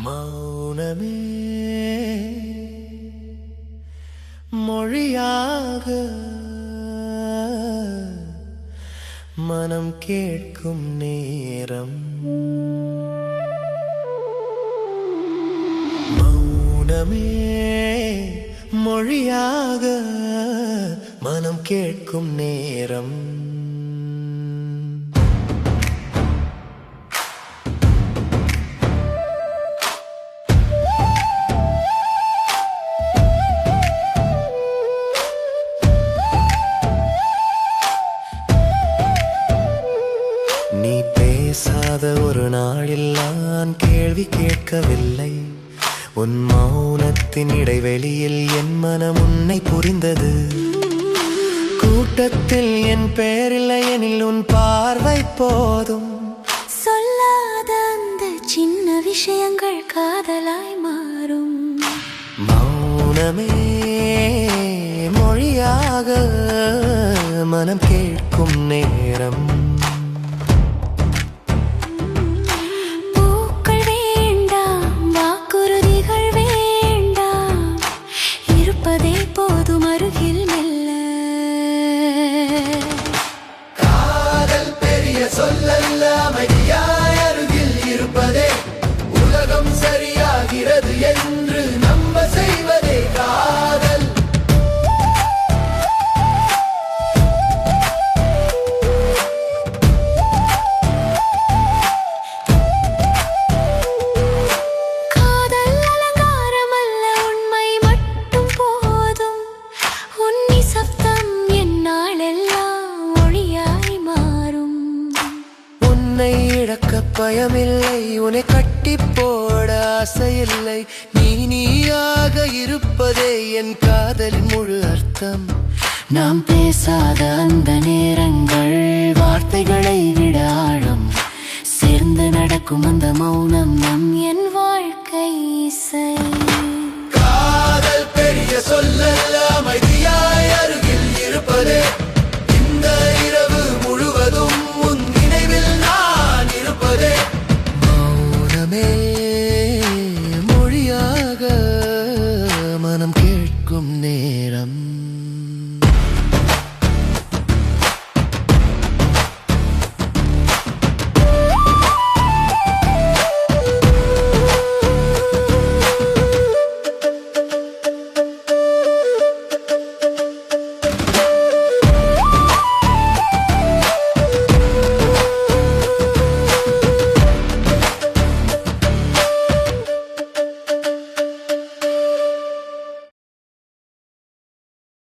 மௌனமே மொழியாக மனம் கேட்கும் நேரம். மௌனமே மொழியாக மனம் கேட்கும் நேரம். நீ பேசாத ஒரு நாளில் நான் கேள்வி கேட்கவில்லை. உன் மௌனத்தின் இடைவெளியில் என் மனம் உன்னை புரிந்தது. கூட்டத்தில் என் பெயரில்லை எனில் உன் பார்வை போதும். சொல்லாத அந்த சின்ன விஷயங்கள் காதலாய் மாறும். மௌனமே மொழியாக மனம் கேட்கும் நேரம். போதும் அருகில் மெல்ல. காதல் பெரிய சொல்லல்ல, அமைதியாய் அருகில் இருப்பதே உலகம் சரியாகிறது என்று நம்ப செய்வதே காதல். உன்னை இழக்க பயமில்லை, உன்னை கட்டி போட ஆசையில்லை. நீயாக இருப்பதே என் காதலின் முழு அர்த்தம். நாம் பேசாத அந்த நேரங்கள் வார்த்தைகளை விட ஆழம். சேர்ந்து நடக்கும் அந்த மௌனம் நம்